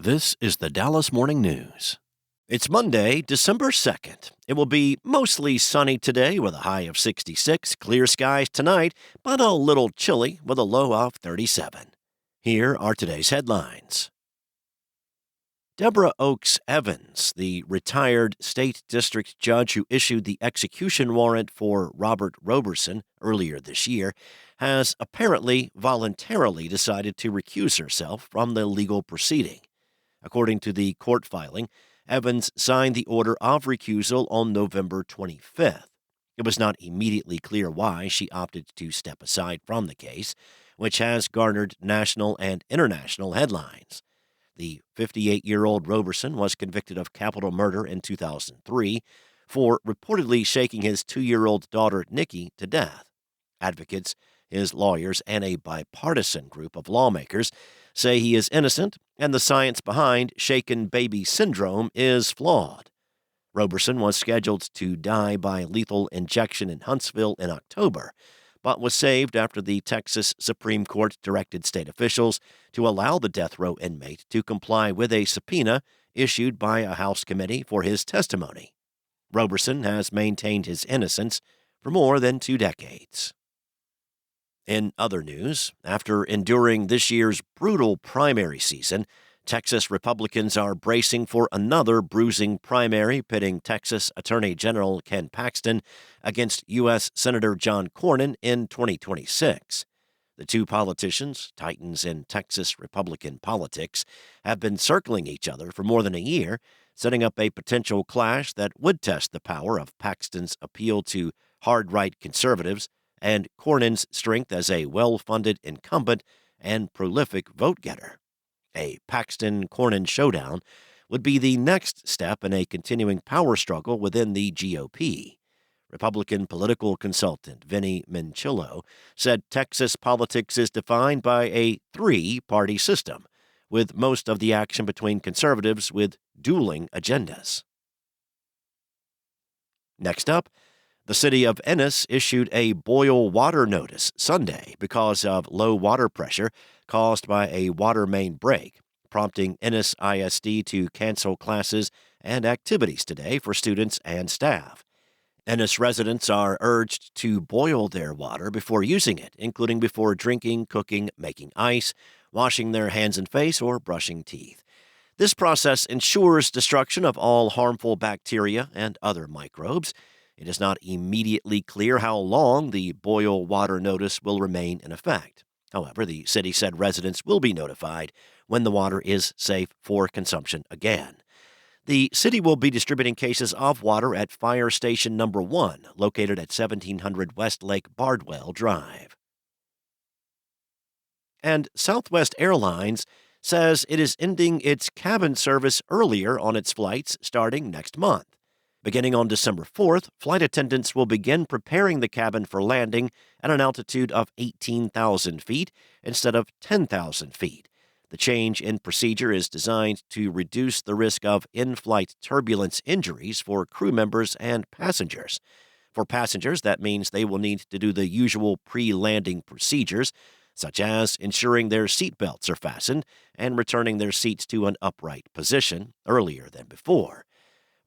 This is the Dallas Morning News. It's Monday, December 2nd. It will be mostly sunny today with a high of 66, clear skies tonight, but a little chilly with a low of 37. Here are today's headlines. Deborah Oakes Evans, the retired state district judge who issued the execution warrant for Robert Roberson earlier this year, has apparently voluntarily decided to recuse herself from the legal proceeding. According to the court filing, Evans signed the order of recusal on November 25th. It was not immediately clear why she opted to step aside from the case, which has garnered national and international headlines. The 58-year-old Roberson was convicted of capital murder in 2003 for reportedly shaking his 2-year-old daughter, Nikki, to death. Advocates, his lawyers, and a bipartisan group of lawmakers say he is innocent and the science behind shaken baby syndrome is flawed. Roberson was scheduled to die by lethal injection in Huntsville in October, but was saved after the Texas Supreme Court directed state officials to allow the death row inmate to comply with a subpoena issued by a House committee for his testimony. Roberson has maintained his innocence for more than 2 decades. In other news, after enduring this year's brutal primary season, Texas Republicans are bracing for another bruising primary pitting Texas Attorney General Ken Paxton against U.S. Senator John Cornyn in 2026. The two politicians, titans in Texas Republican politics, have been circling each other for more than a year, setting up a potential clash that would test the power of Paxton's appeal to hard-right conservatives and Cornyn's strength as a well-funded incumbent and prolific vote-getter. A Paxton-Cornyn showdown would be the next step in a continuing power struggle within the GOP. Republican political consultant Vinnie Minchillo said Texas politics is defined by a 3-party system, with most of the action between conservatives with dueling agendas. Next up, the city of Ennis issued a boil water notice Sunday because of low water pressure caused by a water main break, prompting Ennis ISD to cancel classes and activities today for students and staff. Ennis residents are urged to boil their water before using it, including before drinking, cooking, making ice, washing their hands and face, or brushing teeth. This process ensures destruction of all harmful bacteria and other microbes. It is not immediately clear how long the boil water notice will remain in effect. However, the city said residents will be notified when the water is safe for consumption again. The city will be distributing cases of water at Fire Station Number 1, located at 1700 West Lake Bardwell Drive. And Southwest Airlines says it is ending its cabin service earlier on its flights starting next month. Beginning on December 4th, flight attendants will begin preparing the cabin for landing at an altitude of 18,000 feet instead of 10,000 feet. The change in procedure is designed to reduce the risk of in-flight turbulence injuries for crew members and passengers. For passengers, that means they will need to do the usual pre-landing procedures, such as ensuring their seat belts are fastened and returning their seats to an upright position earlier than before.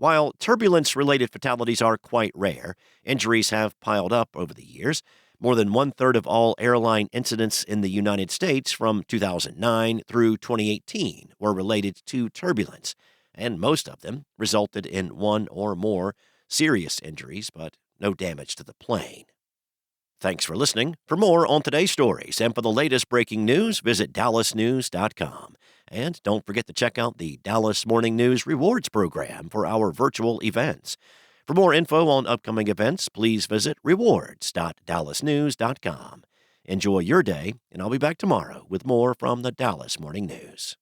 While turbulence-related fatalities are quite rare, injuries have piled up over the years. More than 1/3 of all airline incidents in the United States from 2009 through 2018 were related to turbulence, and most of them resulted in one or more serious injuries, but no damage to the plane. Thanks for listening. For more on today's stories and for the latest breaking news, visit dallasnews.com. And don't forget to check out the Dallas Morning News Rewards Program for our virtual events. For more info on upcoming events, please visit rewards.dallasnews.com. Enjoy your day, and I'll be back tomorrow with more from the Dallas Morning News.